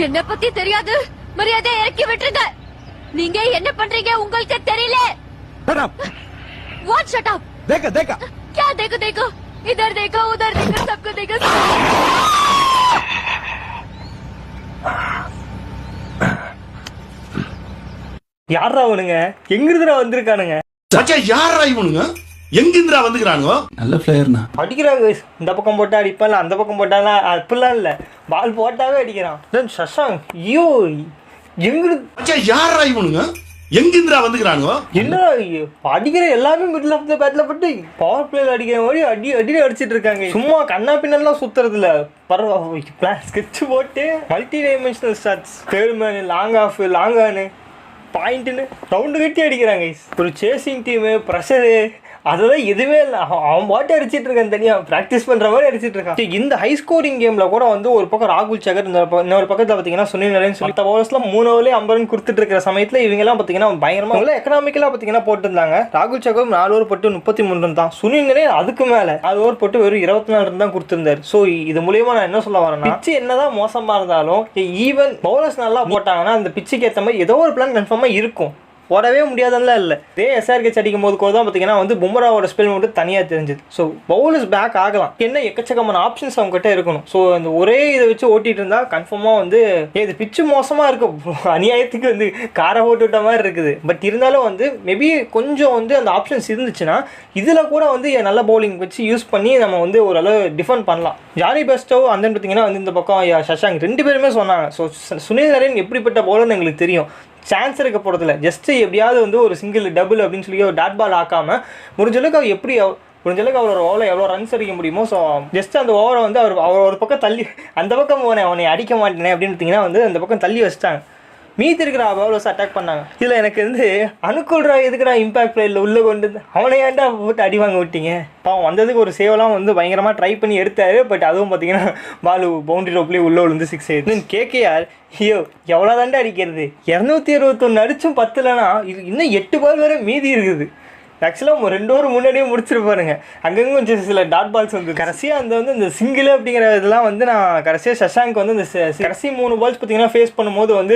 என்ன பத்தி தெரியாது, மரியாதை இறக்கி விட்டுருங்க. நீங்க என்ன பண்றீங்க உங்களுக்கு தெரியல. What shut up? देखा देखा क्या देखो देखो, इधर देखो उधर देखो, सबको देखो. யாரா அவனுங்க, எங்கிருந்துடா வந்திருக்கானுங்க? மச்சான் யாரா இவனுங்க, எங்கிருந்துடா வந்துக்கிறானுங்க? நல்ல பிளேயர்னா அடிக்கிறாங்க. இந்த பக்கம் போட்டா அடிப்பான், அந்த பக்கம் போட்டாலாம் அப்படிலாம் இல்லை, பால் போட்டாவே அடிக்கிறான். சஷாங்க் ஐயோ எங்கிருந்து மச்சான் யாரா இவனுங்க, எங்கிருந்துடா வந்துக்கிறானுங்க? என்னடா அடிக்கிற எல்லாமே மிடில் ஆஃப் த பேட்ல பட்டு பவர் பிளேல அடிக்கிற மாதிரி அடி அடிச்சிட்டு இருக்காங்க. சும்மா கண்ணா பின்னெல்லாம் சுத்துறதுல பரவாயில்ல. ஸ்கெட்ச் போட்டு multi dimensional shots, third man, long off, long on, பாயிண்ட்டுன்னு ரவுண்டு கட்டி அடிக்கிறாங்க. ஒரு சேசிங் டீமு, ப்ரெஷரு, அதெல்லாம் எதுவுமே இல்லை. அவன் பாட்டு அடிச்சிட்டு இருக்கான், தனியாக ப்ராக்டிஸ் பண்ணுற மாதிரி அடிச்சிட்டு இருக்கான். இந்த ஹை ஸ்கோரிங் கேமில் கூட வந்து ஒரு பக்கம் ராகுல் சகர், இன்னொரு பக்கத்தில் பார்த்தீங்கன்னா சுனில் நரேன் சொல்லி ஓவர்ஸ்லாம் 3 ஓவர்லேயே 50 ரன் கொடுத்துட்டு இருக்கிற சமயத்தில் இவங்கெல்லாம் பார்த்தீங்கன்னா பயங்கரமாக எக்கனாமிக்கலாக பார்த்தீங்கன்னா போட்டுருந்தாங்க. ராகுல் சகர் 4 ஓவர் போட்டு 33 ரன் தான். சுனில் நரேன் அதுக்கு மேலே 4 ஓவர் போட்டு வெறும் 24 ரன் தான் கொடுத்துருந்தாரு. ஸோ இது மூலியமாக நான் என்ன சொல்ல வரேன்னா, பிச்சு என்னதான் மோசமாக இருந்தாலும் ஈவன் பவுலர்ஸ் நல்லா போட்டாங்கன்னா அந்த பிச்சுக்கு ஏற்ற மாதிரி ஏதோ ஒரு பிளான் கன்ஃபார்மாக இருக்கும். போடவே முடியாதுலாம் இல்லை. இதே எஸ்ஆர்கேச் அடிக்கும் போது கூட தான் பார்த்தீங்கன்னா வந்து பும்ராவோட ஸ்பெல் மட்டும் தனியாக தெரிஞ்சுது. ஸோ பவுலர்ஸ் பேக் ஆகலாம், என்ன எக்கச்சக்கமான ஆப்ஷன்ஸ் அவங்ககிட்ட இருக்கணும். ஸோ இந்த ஒரே இதை வச்சு ஓட்டிகிட்டு இருந்தால் கன்ஃபார்மாக வந்து இது பிச்சு மோசமாக இருக்கும், அநியாயத்துக்கு வந்து காரை ஓட்டு விட்ட மாதிரி இருக்குது. பட் இருந்தாலும் வந்து மேபி கொஞ்சம் வந்து அந்த ஆப்ஷன்ஸ் இருந்துச்சுன்னா இதில் கூட வந்து நல்ல பவுலிங் வச்சு யூஸ் பண்ணி நம்ம வந்து ஓரளவு டிஃபெண்ட் பண்ணலாம். ஜானி பெஸ்டோ அந்த பார்த்தீங்கன்னா வந்து இந்த பக்கம் சஷாங்க் 2 பேருமே சொன்னாங்க. ஸோ சுனில் நரேன் எப்படிப்பட்ட பவுலர்னு எங்களுக்கு தெரியும். சான்ஸ் இருக்க போகிறதில்ல, ஜஸ்ட்டு எப்படியாவது வந்து ஒரு சிங்கிள் டபுள் அப்படின்னு சொல்லி ஒரு டாட் பால் ஆக்காமல் முடிஞ்சளவுக்கு அவர் முடிஞ்சளவுக்கு அவரோட ஓவரில் எவ்வளோ ரன்ஸ் அடிக்க முடியுமோ. ஸோ ஜஸ்ட் அந்த ஓவரை வந்து அவர் ஒரு பக்கம் தள்ளி, அந்த பக்கம் அவனை அடிக்க மாட்டேனே அப்படின்னு பார்த்தீங்கன்னா வந்து அந்த பக்கம் தள்ளி வச்சிட்டாங்க. மீதி இருக்கிற பவுலர்ஸ் அட்டாக் பண்ணாங்க. இதில் எனக்கு வந்து அனுகூல்ரா எதுக்குடா இம்பாக்ட் பிளேயரில் உள்ளே கொண்டு அவனை ஏன்டா போட்டு அடி வாங்க விட்டீங்க. அவன் வந்ததுக்கு ஒரு சேவெல்லாம் வந்து பயங்கரமாக ட்ரை பண்ணி எடுத்தாரு. பட் அதுவும் பார்த்தீங்கன்னா பாலு பவுண்டரி ரோப்லேயே உள்ளே விழுந்து 6 ஆயிடுது. கேகேஆர் ஐயோ எவ்வளோ தாண்டா அடிக்கிறது, 261 அடிச்சும் 10லனா இது இன்னும் 8 பால் வேறு மீதி இருக்குது. ஆக்சுவலாக 2 ஓவர் முன்னாடியே முடிச்சிருப்பாருங்க. அங்கங்கே கொஞ்சம் சில டாட் பால்ஸ் வந்து கடைசியாக அந்த வந்து இந்த சிங்கிள் அப்படிங்கிற இதெல்லாம் வந்து நான் கடைசியாக சஷாங்க் வந்து இந்த கடைசி 3 பால்ஸ் பார்த்தீங்கன்னா ஃபேஸ் பண்ணும்போது வந்து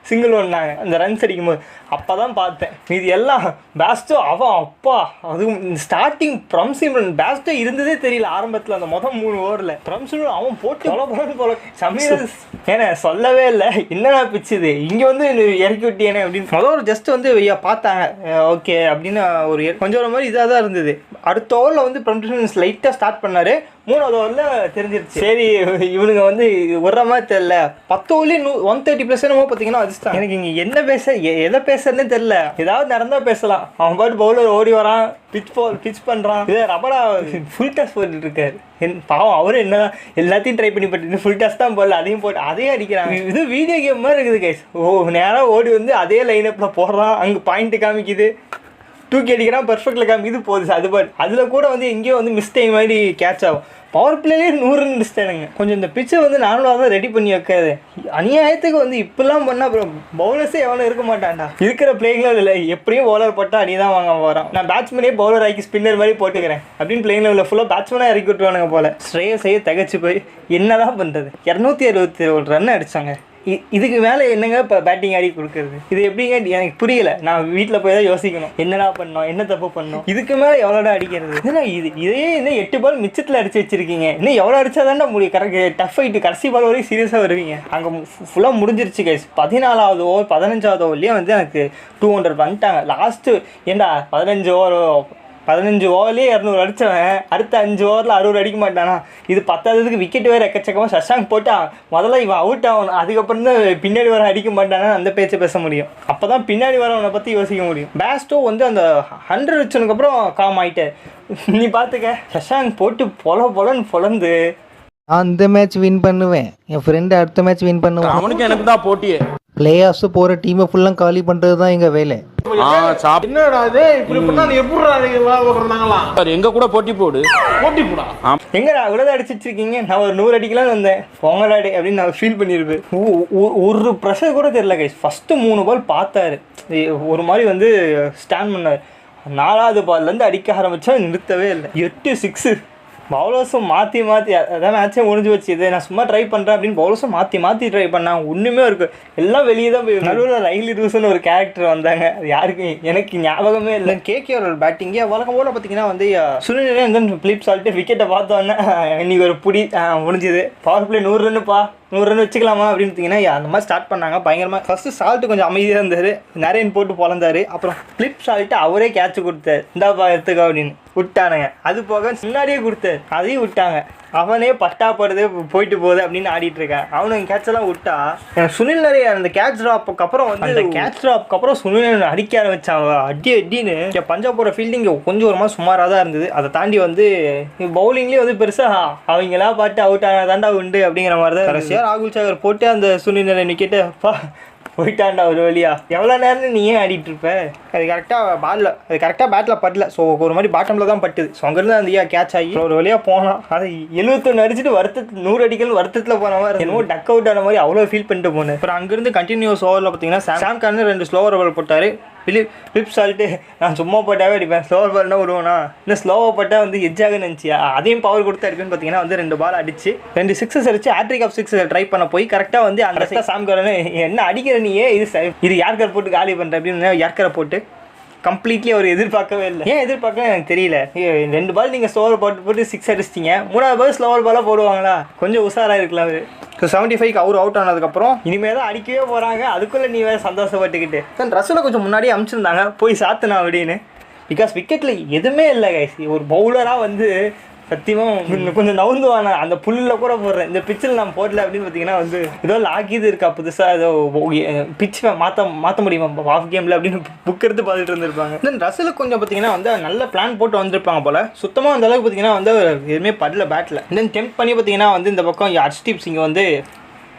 சிங்கிள் ஒன்றாங்க அந்த ரன்ஸ் அடிக்கும்போது. அப்போ தான் பார்த்தேன் மீதி எல்லாம் பேஸ்டோ அவன் அப்பா. அதுவும் ஸ்டார்டிங் பிரம்சிம்ரன் பேஸ்டோ இருந்ததே தெரியல ஆரம்பத்தில். அந்த மொதல் 3 ஓவரில் பிரம்சிம்ரன் அவன் போட்டு போல சமீர் ஏன்னா சொல்லவே இல்லை, என்னடா பிச்சுது இங்கே வந்து இறக்கி விட்டியேனே அப்படின்னு மொதல் ஒரு ஜஸ்ட் வந்து பார்த்தாங்க ஓகே அப்படின்னு ஒரு கொஞ்சம் ஒரு மாதிரி இதாக தான் இருந்தது. அடுத்த ஓவரில் வந்து பிரம்சிம்ரன் லைட்டாக ஸ்டார்ட் பண்ணார். 3வது ஓவரில் தெரிஞ்சிருச்சு சரி இவனுங்க வந்து வர்ற மாதிரி தெரில. 10 ஓவர்லேயே 130+ என்னமோ பார்த்தீங்கன்னா அதிர்ஷ்டம். எனக்கு இங்கே என்ன எதை பேசுறதுனே தெரில. ஏதாவது நடந்தால் பேசலாம். அவன் பாட்டு பவுலர் ஓடி வரான், பிச் பண்ணுறான். இதே ரபடா ஃபுல் டாஸ் போட்டுட்டு இருக்காரு. பாவம் அவரும் என்ன எல்லாத்தையும் ட்ரை பண்ணி போட்டு ஃபுல் டாஸ் தான் போடல, அதையும் போட்டு அதையும் அடிக்கிறாங்க. இது வீடியோ கேம் மாதிரி இருக்குது கைஸ். நேராக ஓடி வந்து அதே லைனப்பில் போடுறான், அங்கே பாயிண்ட்டு காமிக்குது, தூக்கி அடிக்கிறான், பர்ஃபெக்டில் காமிக்குது, போகுது. அது பாட்டு அதில் கூட வந்து எங்கேயோ வந்து மிஸ்டேக் மாதிரி கேட்ச் ஆகும். பவர் பிளேயே 100 ரன் மிஸ்டேனுங்க. கொஞ்சம் இந்த பிச்சை வந்து நார்மலாக தான் ரெடி பண்ணி வைக்காது. அநியாயத்துக்கு வந்து இப்பெல்லாம் பண்ணால் அப்புறம் பவுலர்ஸே எவனும் இருக்க மாட்டான்டா. இருக்கிற பிளேயிங்லாம் இல்லை, எப்படியும் பவுலர் போட்டால் அடி தான் வாங்க வரான். நான் பேட்ஸ்மேனே பவுலர் ஆக்கி ஸ்பின்னர் மாதிரி போட்டுக்கிறேன் அப்படின்னு பிளேயிங் லெவலில் ஃபுல்லாக பேட்ஸ்மேனாக இறக்கி விட்டுவானுங்க போல். ஸ்ரேயஸையே தகச்சு போய் என்னதான் பண்ணுறது. 261 ரன் அடித்தாங்க. இதுக்கு மேலே என்னங்க இப்போ பேட்டிங் ஆடி கொடுக்குறது, இது எப்படிங்க எனக்கு புரியல. நான் வீட்டில் போய் தான் யோசிக்கணும், என்னடா பண்ணோம், என்ன தப்பு பண்ணோம், இதுக்கு மேலே எவ்வளோடா அடிக்கிறது. ஏன்னா இதையே இன்னும் 8 பால் மிச்சத்தில் அடிச்சு வச்சிருக்கீங்க. இன்னும் எவ்வளோ அடிச்சா தானே முடியும். கரெக்ட் டஃப் ஆகிட்டு கடைசி பால் வரைக்கும் சீரியஸாக வருவீங்க. அங்கே ஃபுல்லாக முடிஞ்சிருச்சு கைஸ். 14வது ஓவர் 15வது ஓவர்லேயே வந்து எனக்கு 200 வந்துட்டாங்க. லாஸ்ட்டு ஏண்டா 15 ஓவர்லேயே 200 அடித்தவன் அடுத்த 5 ஓவரில் 60 அடிக்க மாட்டானா. இது 10வது விக்கெட் வேறு எக்கச்சக்கமாக சஷாங்க் போட்டான். முதல்ல இவன் அவுட் ஆகணும், அதுக்கப்புறம் தான் பின்னாடி வர அடிக்க மாட்டானா அந்த பேச்சை பேச முடியும். அப்போ தான் பின்னாடி வரவனை பற்றி யோசிக்க முடியும். பேஸ்டோ வந்து அந்த 100 அடிச்சதுக்கப்புறம் காம் ஆகிட்டார். நீ பார்த்துக்க சஷாங்க் போட்டு பொலன்னு பொலந்து நான் இந்த மேட்ச் வின் பண்ணுவேன், என் ஃப்ரெண்டு அடுத்த மேட்ச் வின் பண்ணுவேன். அவனுக்கு எனக்கு தான் போட்டியே. பிளே ஆஃப்ஸ் போகிற டீமை ஃபுல்லாக காலி பண்ணுறது தான் எங்கள் வேலை. என்னடா இது இப்படி பண்ணா எப்படி எங்க கூட போட்டி போடு எங்கடா இவ்வளோ அடிச்சிட்டு இருக்கீங்க, நான் ஒரு 100 அடிக்கலாம் வந்தேன் போங்கடாடி அப்படின்னு நான் ஃபீல் பண்ணியிருப்பேன். ஒரு ப்ரெஷர் கூட தெரியல கைஸ். ஃபஸ்ட்டு 3 பால் பார்த்தாரு, ஒரு மாதிரி வந்து ஸ்டாண்ட் பண்ணார். 4வது பால்லேருந்து அடிக்க ஆரம்பித்தா நிறுத்தவே இல்லை. 8 6 பவுலர்ஸும் மாற்றி அதான் மேட்சே முடிஞ்சு வச்சு இது நான் சும்மா ட்ரை பண்ணுறேன் அப்படின்னு பவுலர்ஸும் மாற்றி ட்ரை பண்ணாங்க. ஒன்றுமே இருக்கு எல்லாம் வெளியே தான் போய் நடுவில் ரைலி ரூஸ்னு ஒரு கேரக்டர் வந்தாங்க. அது யாருக்கு எனக்கு ஞாபகமே இல்லை. கேகேஆர் பேட்டிங்கே வழக்கம் போல் பார்த்தீங்கன்னா வந்து சுனில் வந்து ஃபிலிப் சால்ட்டு விக்கெட்டை பார்த்தோன்னே இன்னைக்கு ஒரு புடி முடிஞ்சுது. பவர் பிளே 100 ரன்னுப்பா 100 ரன் வச்சுக்கலாமா அப்படின்னு பார்த்தீங்கன்னா அந்த மாதிரி ஸ்டார்ட் பண்ணாங்க. பயங்கரமாக ஃபஸ்ட்டு சால்ட்டு கொஞ்சம் அமைதியாக இருந்தார், நிறைய போட்டு பொழந்தாரு. அப்புறம் ஃபிலிப் சால்ட்டு அவரே கேட்ச் கொடுத்தாரு, இந்தாப்பா எடுத்துக்கோ அப்படின்னு விட்டானுங்க. அது போக முன்னாடியே கொடுத்தாரு, அதையும் விட்டாங்க. அவனே பட்டா போடுறது போயிட்டு போகுது அப்படின்னு ஆடிட்டு இருக்கான். அவனுக்கு கேட்செல்லாம் விட்டா சுனில் நிறைய அந்த கேட்ச் ட்ராப்புக்கு அப்புறம் வந்து அந்த கேட்ச் ட்ராப்புக்கு அப்புறம் சுனில் அடிக்க ஆரம்பிச்சான் அடின்னு. பஞ்சாபோட ஃபீல்டிங் கொஞ்சம் ஒரு மாதிரி சுமாராக தான் இருந்தது. அதை தாண்டி வந்து பவுலிங்லேயே வந்து பெருசாக அவங்களாம் பாட்டு அவுட் ஆனா தாண்டா உண்டு அப்படிங்கிற மாதிரி தான். கடைசியாக ராகுல் சாகர் போட்டு அந்த சுனில் விக்கெட்டை போயிட்டான்டா ஒரு வழியா. எவ்வளோ நேரம் நீ ஏன் ஆடிட்டு இருப்ப? அது கரெக்டாக பேட்டில் படல. ஸோ ஒரு மாதிரி பாட்டமில் தான் பட்டுது. ஸோ அங்கேருந்து அந்த கேட்ச் ஆகி ஒரு வழியாக போனான். அதை 71 அடிச்சுட்டு 100 அடிக்கல் வருத்தத்தில் போன மாதிரி என்னமோ டக் அவுட் ஆன மாதிரி அவ்வளோ ஃபீல் பண்ணிட்டு போனேன். அப்புறம் அங்கேருந்து கண்டினியூஸ் ஓவரில் பார்த்தீங்கன்னா சாம் கார்னர் 2 ஸ்லோவர் பால் போட்டார். ஃபிலிப் சால்ட்டு நான் சும்மா போட்டாவே அடிப்பேன், ஸ்லோவர் பால்னா விடுவோண்ணா, இன்னும் ஸ்லோவாக போட்டால் வந்து எஜ்ஜாக நினச்சியா அதையும் பவர் கொடுத்து அடிப்பேன்னு பார்த்தீங்கன்னா வந்து 2 பால் அடிச்சு 2 சிக்ஸஸ் அடிச்சு ஹேட்ரிக் ஆஃப் 6 ட்ரை பண்ண போய் கரெக்டாக வந்து அந்த சாம் கார்னர் என்ன அடிக்கிற நீயே இது யார்கர் போட்டு காலி பண்ணுற அப்படின்னு யார்கரை போட்டு கம்ப்ளீட்லி அவர் எதிர்பார்க்கவே இல்லை. ஏன் எதிர்பார்க்கவே எனக்கு தெரியல. 2 பால் நீங்கள் ஸ்லோவர் போட்டு 6 அடிச்சிட்டிங்க, 3வது பால் ஸ்லோவர் பாலாக போடுவாங்களா? கொஞ்சம் உஷாராக இருக்கலாம். அவர் 75க்கு அவர் அவுட் ஆனதுக்கப்புறம் இனிமேல் தான் அடிக்கவே போகிறாங்க. அதுக்குள்ளே நீ வேறு சந்தோஷப்பட்டுக்கிட்டு தான் ரசூலை கொஞ்சம் முன்னாடியே அனுப்பிச்சிருந்தாங்க போய் சாத்துனா அப்படின்னு. பிகாஸ் விக்கெட்டில் எதுவுமே இல்லை கைஸ். ஒரு பவுலராக வந்து சத்தியமாக கொஞ்சம் நவுந்துவான அந்த புல்லில் கூட போடுறேன், இந்த பிச்சில் நான் போடல அப்படின்னு பார்த்தீங்கன்னா வந்து ஏதோ லாக்கிது இருக்கா புதுசாக ஏதோ பிச் மாற்ற முடியுமா ஆஃப் கேமில் அப்படின்னு புக் எடுத்து பார்த்துட்டு இருந்திருப்பாங்க. தென் ரசலுக்கு கொஞ்சம் பார்த்தீங்கன்னா வந்து நல்ல பிளான் போட்டு வந்திருப்பாங்க போல். சுத்தமாக அந்த அளவுக்கு பார்த்தீங்கன்னா வந்து எதுவுமே படல பேட்டில். தென் டெம்ப் பண்ணி பார்த்தீங்கன்னா வந்து இந்த பக்கம் ஹர்ஷ்தீப் சிங் வந்து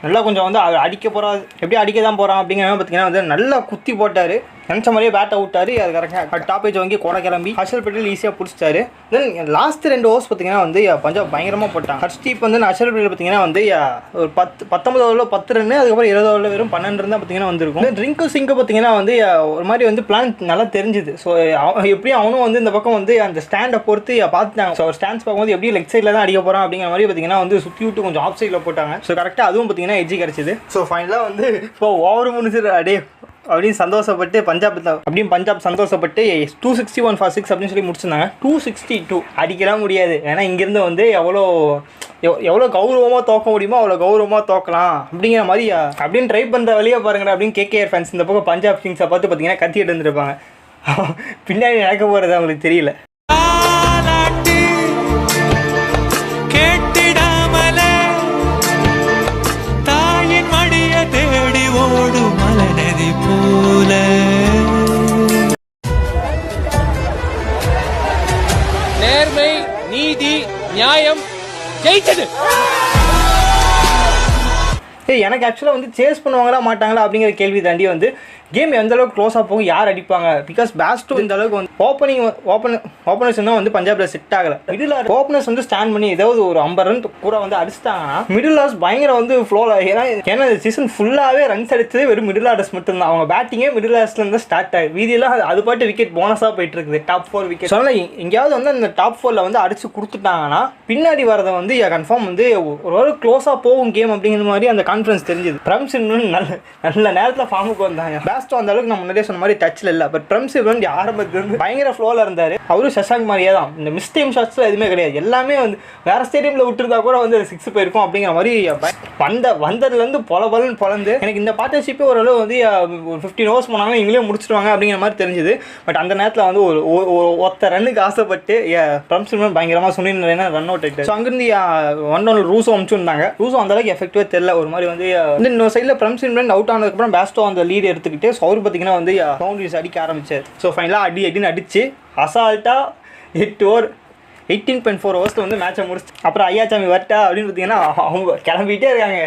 நல்லா கொஞ்சம் வந்து அடிக்க போகிறான், எப்படி அடிக்க தான் போகிறான் அப்படிங்கிற பார்த்தீங்கன்னா வந்து நல்லா குத்தி போட்டார். நினச்ச மாதிரியே பேட்டை விட்டார். அது கரெக்டாக டாப்பேஜ் வாங்கி கூட கிளம்பி ஹர்ஷல் பட்டேல் ஈஸியாக பிடிச்சிட்டாரு. தென் லாஸ்ட் 2 ஓவர்ஸ் பார்த்தீங்கன்னா வந்து பஞ்சாப் பயங்கரமாக போட்டாங்க. ஹர்ஷ்தீப் வந்து ஹர்ஷல் பட்டேல் பார்த்தீங்கன்னா வந்து ஒரு 19 ஓவரில் 10 ரன், அதுக்கப்புறம் 20 ஓவரில் வெறும் 12 ரன் தான் பார்த்தீங்கன்னா வந்திருக்கும். தென் ரிங்கு சிங்கு பார்த்தீங்கன்னா வந்து ஒரு மாதிரி வந்து பிளான் நல்லா தெரிஞ்சுது. ஸோ எப்படியும் அவனும் வந்து இந்த பக்கம் வந்து அந்த ஸ்டாண்டை பொறுத்து பார்த்துட்டாங்க. ஸோ ஸ்டாண்ட்ஸ் பார்க்கும்போது எப்படி லெக் சைடில் தான் அடிக்க போகிறான் அப்படிங்கிற மாதிரி பார்த்தீங்கன்னா வந்து சுற்றி விட்டு கொஞ்சம் ஆஃப் சைடில் போட்டாங்க. ஸோ கரெக்டாக அதுவும் பார்த்தீங்கன்னா எஜ்ஜி கிடச்சிது. ஸோ ஃபைனலாக வந்து இப்போ ஓவர் முடிஞ்சிரு அடே அப்படின்னு சந்தோஷப்பட்டு பஞ்சாப் சந்தோஷப்பட்டு 261 for 6 அப்படின்னு சொல்லி முடிச்சிருந்தாங்க. 262 அடிக்கலாம் முடியாது. ஏன்னா இங்கேருந்து வந்து எவ்வளோ கௌரவமாக தோக்க முடியுமோ அவ்வளோ கௌரவமாக தோக்கலாம் அப்படிங்கிற மாதிரி அப்படின்னு ட்ரை பண்ணுற வழியாக பாருங்கடா அப்படின்னு கேகேஆர் ஃபேன்ஸ் இந்த பக்கம் பஞ்சாப் கிங்ஸை பார்த்து பார்த்தீங்கன்னா கத்திட்டு இருந்துருப்பாங்க. பின்னாடி நடக்க போகிறது அவங்களுக்கு தெரியல. நேர்மை, நீதி, நியாயம் ஜெயிச்சது. எனக்கு ஆக்சுவலாக வந்து சேஸ் பண்ணுவாங்களா மாட்டாங்களா அப்படிங்கிற கேள்வி தாண்டி வந்து கேம் எந்த அளவுக்கு க்ளோஸாக போகும், யார் அடிப்பாங்க. பிகாஸ் பேஸ்ட்டும் இந்த அளவுக்கு வந்து ஓப்பனர்ஸ் தான் வந்து பஞ்சாபில் செட் ஆகலை. மிடில் ஓப்பனர்ஸ் வந்து ஸ்டாண்ட் பண்ணி ஏதாவது ஒரு 50 ரன் கூட வந்து அடிச்சிட்டாங்கன்னா மிடில் ஆர்டர்ஸ் பயங்கர வந்து ஃப்ளோவில். ஏன்னா சீசன் ஃபுல்லாகவே ரன்ஸ் அடிச்சதே வெறும் மிடில் ஆர்டர்ஸ் மட்டும்தான். அவங்க பேட்டிங்கே மிடில் ஆர்டர்ஸ்லேருந்து ஸ்டார்ட் ஆகுது. வீதியெல்லாம் அது பாட்டு விக்கெட் போனஸாக போயிட்டு இருக்குது. Top 4 wicket. அதனால் எங்கேயாவது வந்து அந்த டாப் 4ல் வந்து அடிச்சு கொடுத்துட்டாங்கன்னா பின்னாடி வரதை வந்து கன்ஃபார்ம் வந்து ஒரு க்ளோஸாக போகும் கேம் அப்படிங்கிற மாதிரி அந்த கான்ஃபிடன்ஸ் தெரிஞ்சுது. பிரம்சின் நல்ல நேரத்தில் ஃபார்முக்கு வந்தாங்க. பேஸ்டோ அந்த அளவுக்கு நான் முன்னாடியே சொன்ன மாதிரி டச்சில் இல்லை. பட் பிரம்சின் வந்து ஆரம்பத்துலேருந்து பயங்கர ஃப்ளோவில் இருந்தார். அவரும் சஷாங்க் மாதிரியே தான். இந்த மிஸ் டைம் ஷாட்ஸில் எதுவுமே கிடையாது. எல்லாமே வந்து வேறு ஸ்டேடியமில் விட்டுருந்தா கூட வந்து 6 போயிருக்கும் அப்படிங்கிற மாதிரி வந்ததுலேருந்து பொலந்து எனக்கு இந்த பார்ட்னர்ஷிப்பே ஓரளவு வந்து ஒரு 15 ஓவர்ஸ் போனாங்கன்னா இவங்களே முடிச்சிடுவாங்க அப்படிங்கிற மாதிரி தெரிஞ்சுது. பட் அந்த நேரத்தில் வந்து ஒத்த ரன்னுக்கு ஆசைப்பட்டு பிரம்சின் பயங்கரமாக சொன்னிருந்தேன்னா ரன் அவுட் ஆகிட்டு. ஸோ அங்கேருந்து 1 ரன் ரூஸோ அனுப்பிச்சுருந்தாங்க. ரூஸோ அந்தளவுக்கு எஃபெக்டிவாக தெரியல. ஒரு மாதிரி வந்து இன்னொரு சைடில் பிரம்சின் அவுட் ஆனதுக்கப்புறம் பேஸ்டோ அந்த லீடு எடுத்துக்கிட்டு ஸோ அவர் பார்த்தீங்கன்னா வந்து பவுண்டரிஸ் அடிக்க ஆரம்பிச்சார். ஸோ ஃபைனலாக அடின்னு அடிச்சு அசால்ட்டாக 8 ஓவர் 18.4 ஓவர்ஸில் வந்து மேட்சை முடிச்சு அப்புறம் ஐயாச்சாமி வரட்டா அப்படின்னு பார்த்தீங்கன்னா அவங்க கிளம்பிட்டே இருக்காங்க.